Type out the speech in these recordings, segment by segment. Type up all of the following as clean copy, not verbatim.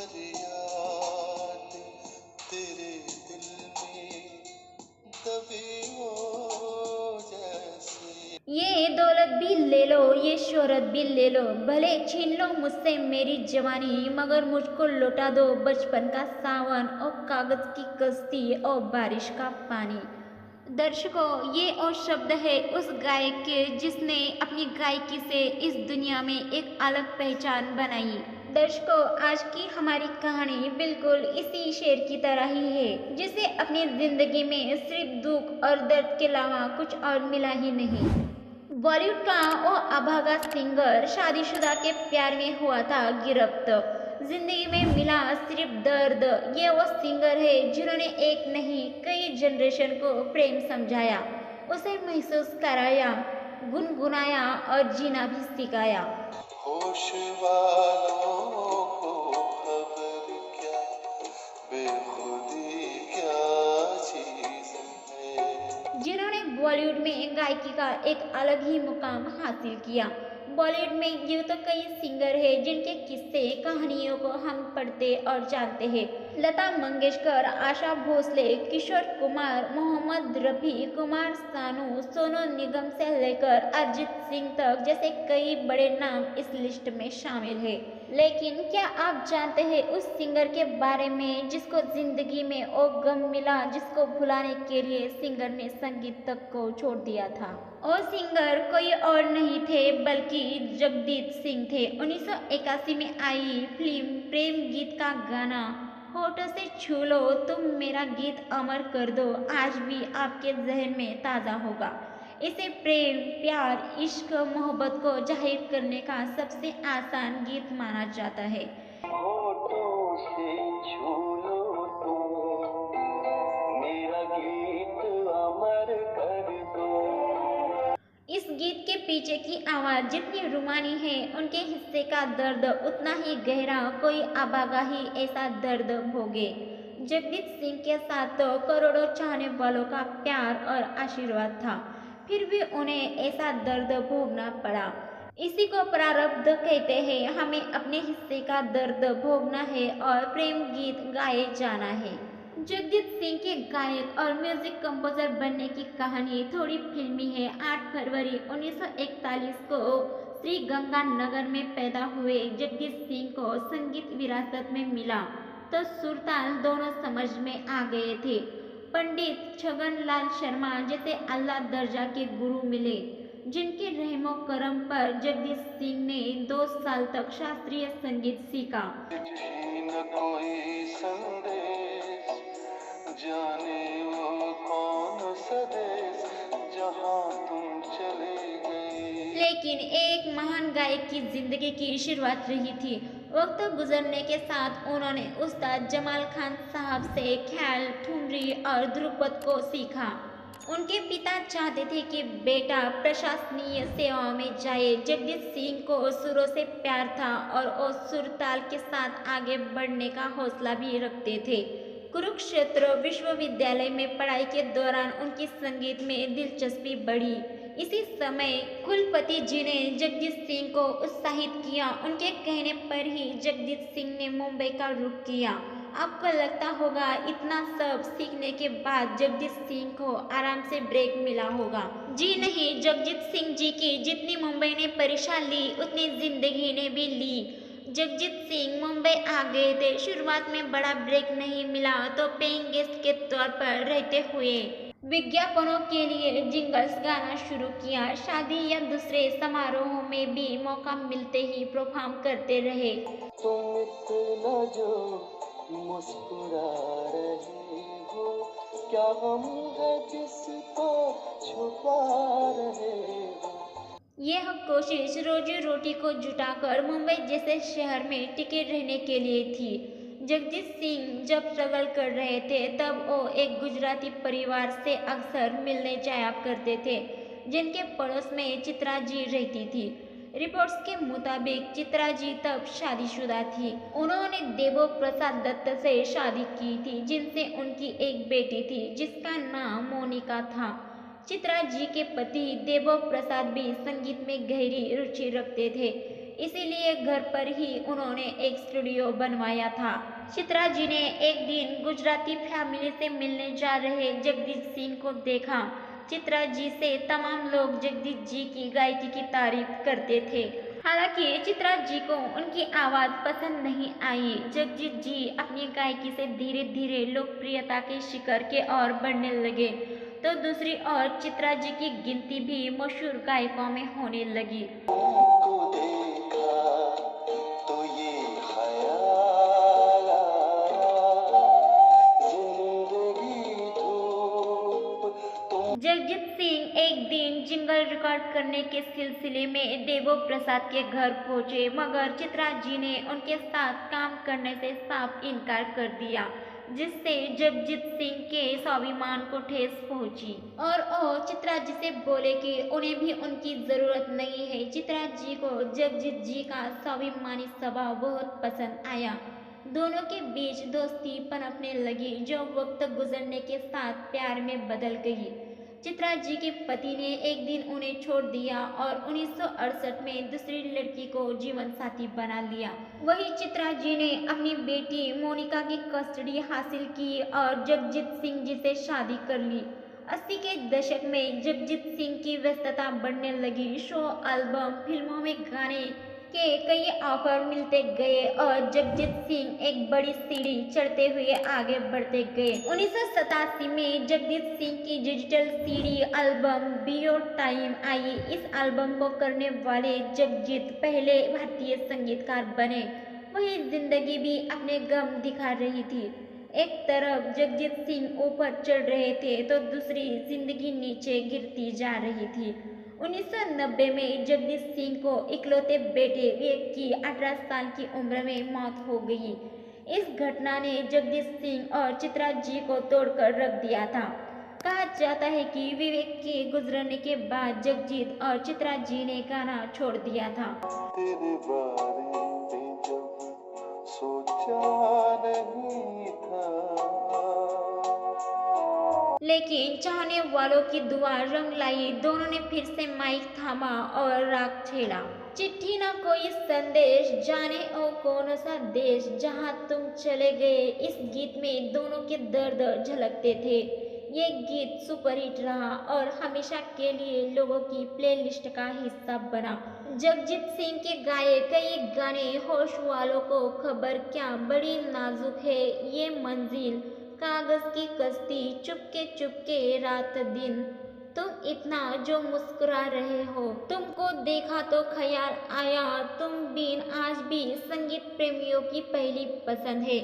फरियाद तेरे दिल में दबी हो जैसे। ये दौलत भी ले लो, ये शोहरत भी ले लो, भले छीन लो मुझसे मेरी जवानी, मगर मुझको लौटा दो बचपन का सावन और कागज की कश्ती और बारिश का पानी। दर्शकों, ये और शब्द है उस गायक के जिसने अपनी गायकी से इस दुनिया में एक अलग पहचान बनाई। दर्शकों, आज की हमारी कहानी बिल्कुल इसी शेर की तरह ही है, जिसे अपनी जिंदगी में सिर्फ दुख और दर्द के अलावा कुछ और मिला ही नहीं। बॉलीवुड का वो अभागा सिंगर शादीशुदा के प्यार में हुआ था गिरफ्त, जिंदगी में मिला सिर्फ दर्द। ये वो सिंगर है जिन्होंने एक नहीं कई जनरेशन को प्रेम समझाया, उसे महसूस कराया, गुनगुनाया और जीना भी सिखाया। होश वालों को खबर क्या, बेखुदी क्या चीज है। जिन्होंने बॉलीवुड में गायकी का एक अलग ही मुकाम हासिल किया। बॉलीवुड में यूँ तो कई सिंगर हैं जिनके किस्से कहानियों को हम पढ़ते और जानते हैं। लता मंगेशकर, आशा भोसले, किशोर कुमार, मोहम्मद रफ़ी, कुमार सानू, सोनू निगम से लेकर अरिजीत सिंह तक जैसे कई बड़े नाम इस लिस्ट में शामिल हैं। लेकिन क्या आप जानते हैं उस सिंगर के बारे में जिसको जिंदगी में वो गम मिला जिसको भुलाने के लिए सिंगर ने संगीत तक को छोड़ दिया था। वो सिंगर कोई और नहीं थे बल्कि जगजीत सिंह थे। 1981 में आई फिल्म प्रेम गीत का गाना होठों से छू लो तुम मेरा गीत अमर कर दो आज भी आपके जहन में ताज़ा होगा। इसे प्रेम, प्यार, इश्क, मोहब्बत को जाहिर करने का सबसे आसान गीत माना जाता है। होठों से छू लो तुम मेरा गीत अमर कर दो। इस गीत के पीछे की आवाज़ जितनी रुमानी है, उनके हिस्से का दर्द उतना ही गहरा कोई अभागा ही ऐसा दर्द भोगे। जगजीत सिंह के साथ तो करोड़ों चाहने वालों का प्यार और आशीर्वाद था, फिर भी उन्हें ऐसा दर्द भोगना पड़ा। इसी को प्रारब्ध कहते हैं। हमें अपने हिस्से का दर्द भोगना है और प्रेम गीत गाए जाना है। जगजीत सिंह के गायक और म्यूजिक कंपोजर बनने की कहानी थोड़ी फिल्मी है। 8 फरवरी 1941 को श्री गंगानगर में पैदा हुए जगजीत सिंह को संगीत विरासत में मिला तो सुरताल दोनों समझ में आ गए थे। पंडित छगन लाल शर्मा जैसे अल्लाह दर्जा के गुरु मिले, जिनके रहमो करम पर जगजीत सिंह ने 2 साल तक शास्त्रीय संगीत सीखा। न कोई संदेश जाने वो कौन सा देश जहाँ तुम चले गए। लेकिन एक महान गायक की जिंदगी की शुरुआत रही थी। वक्त गुजरने के साथ उन्होंने उस्ताद जमाल खान साहब से ख्याल, ठुमरी और ध्रुपद को सीखा। उनके पिता चाहते थे कि बेटा प्रशासनीय सेवाओं में जाए। जगजीत सिंह को सुरों से प्यार था और वो सुर ताल के साथ आगे बढ़ने का हौसला भी रखते थे। कुरुक्षेत्र विश्वविद्यालय में पढ़ाई के दौरान उनकी संगीत में दिलचस्पी बढ़ी। इसी समय कुलपति जी ने जगजीत सिंह को उत्साहित किया। उनके कहने पर ही जगजीत सिंह ने मुंबई का रुख किया। आपको लगता होगा इतना सब सीखने के बाद जगजीत सिंह को आराम से ब्रेक मिला होगा। जी नहीं, जगजीत सिंह जी की जितनी मुंबई ने परीक्षा ली उतनी जिंदगी ने भी ली। जगजीत सिंह मुंबई आ गए थे। शुरुआत में बड़ा ब्रेक नहीं मिला तो पेइंग गेस्ट के तौर पर रहते हुए विज्ञापनों के लिए जिंगल्स गाना शुरू किया। शादी या दूसरे समारोहों में भी मौका मिलते ही परफॉर्म करते रहे। तुम इतना जो मुस्कुरा रहे हो क्या गम है जिसको छुपा रहे हो। यह कोशिश रोजी रोटी को जुटाकर मुंबई जैसे शहर में टिके रहने के लिए थी। जगजीत सिंह जब स्ट्रगल कर रहे थे तब वो एक गुजराती परिवार से अक्सर मिलने जाया करते थे, जिनके पड़ोस में चित्रा जी रहती थी। रिपोर्ट्स के मुताबिक चित्रा जी तब शादीशुदा थी। उन्होंने देवो प्रसाद दत्त से शादी की थी, जिनसे उनकी एक बेटी थी जिसका नाम मोनिका था। चित्रा जी के पति देवो प्रसाद भी संगीत में गहरी रुचि रखते थे। इसीलिए घर पर ही उन्होंने एक स्टूडियो बनवाया था। चित्रा जी ने एक दिन गुजराती फैमिली से मिलने जा रहे जगदीश सिंह को देखा। चित्रा जी से तमाम लोग जगदीश जी की गायकी की तारीफ करते थे। हालांकि चित्रा जी को उनकी आवाज़ पसंद नहीं आई। जगदीश जी अपनी गायकी से धीरे धीरे लोकप्रियता के शिखर के ओर बढ़ने लगे, तो दूसरी ओर चित्रा जी की गिनती भी मशहूर गायकों में होने लगी। को देखा तो ये ख्याल आया, जिंदगी धूप तुम। जगजीत सिंह एक दिन जिंगल रिकॉर्ड करने के सिलसिले में देवो प्रसाद के घर पहुंचे, मगर चित्रा जी ने उनके साथ काम करने से साफ इनकार कर दिया, जिससे जगजीत सिंह के स्वाभिमान को ठेस पहुंची और वो चित्रा जी से बोले कि उन्हें भी उनकी ज़रूरत नहीं है। चित्रा जी को जगजीत जी का स्वाभिमानी स्वभाव बहुत पसंद आया। दोनों के बीच दोस्ती पनपने लगी, जो वक्त गुजरने के साथ प्यार में बदल गई। चित्रा जी के पति ने एक दिन उन्हें छोड़ दिया और 1968 में दूसरी लड़की को जीवन साथी बना लिया। वहीं चित्रा जी ने अपनी बेटी मोनिका की कस्टडी हासिल की और जगजीत सिंह जी से शादी कर ली। 80 के दशक में जगजीत सिंह की व्यस्तता बढ़ने लगी। शो, एल्बम, फिल्मों में गाने के कई ऑफर मिलते गए और जगजीत सिंह एक बड़ी सीढ़ी चढ़ते हुए आगे बढ़ते गए। 1987 में जगजीत सिंह की digital CD album be your time I. इस एल्बम को करने वाले जगजीत पहले भारतीय संगीतकार बने। वही जिंदगी भी अपने गम दिखा रही थी। एक तरफ जगजीत सिंह ऊपर चढ़ रहे थे तो दूसरी जिंदगी नीचे गिरती जा रही थी। 1990 में जगदीश सिंह को इकलौते बेटे विवेक की 18 साल की उम्र में मौत हो गई। इस घटना ने जगदीश सिंह और चित्रा जी को तोड़कर रख दिया था। कहा जाता है कि विवेक के गुजरने के बाद जगजीत और चित्रा जी ने गाना छोड़ दिया था। तेरे बारे में जब सोचा नहीं था, लेकिन चाहने वालों की दुआ रंग लाई। दोनों ने फिर से माइक थामा और राग छेड़ा। चिट्ठी ना कोई संदेश, जाने ओ कौन सा देश, जहां तुम चले गए। इस गीत में दोनों के दर्द झलकते थे। ये गीत सुपरहिट रहा और हमेशा के लिए लोगों की प्लेलिस्ट का हिस्सा बना। जगजीत सिंह के गाए कई गाने होश वालों को खबर क्या, बड़ी नाजुक है ये मंजिल, कागज की कश्ती, चुपके चुपके रात दिन, तुम इतना जो मुस्कुरा रहे हो, तुमको देखा तो ख्याल आया, तुम बिन आज भी संगीत प्रेमियों की पहली पसंद है।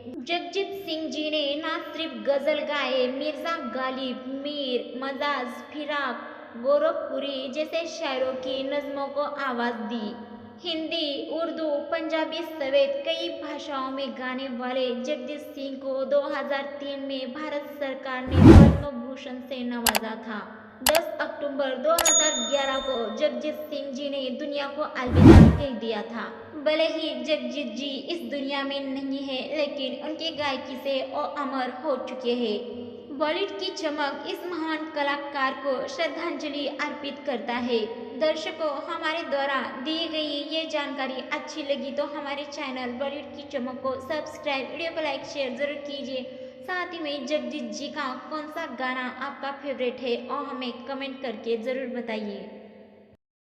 जगजीत सिंह जी ने न सिर्फ गजल गाए, मिर्जा गालिब, मीर, मजाज, फिराक, गोरखपुरी जैसे शायरों की नज़्मों को आवाज़ दी। हिंदी, उर्दू, पंजाबी समेत कई भाषाओं में गाने वाले जगजीत सिंह को 2003 में भारत सरकार ने पद्म भूषण से नवाजा था। 10 अक्टूबर 2011 को जगजीत सिंह जी ने दुनिया को अलविदा कह दिया था। भले ही जगजीत जी इस दुनिया में नहीं है, लेकिन उनकी गायकी से वो अमर हो चुके हैं। बॉलीवुड की चमक इस महान कलाकार को श्रद्धांजलि अर्पित करता है। दर्शकों, हमारे द्वारा दी गई ये जानकारी अच्छी लगी तो हमारे चैनल बॉलीवुड की चमक को सब्सक्राइब, वीडियो को लाइक शेयर जरूर कीजिए। साथ ही में जगजीत जी का कौन सा गाना आपका फेवरेट है और हमें कमेंट करके ज़रूर बताइए।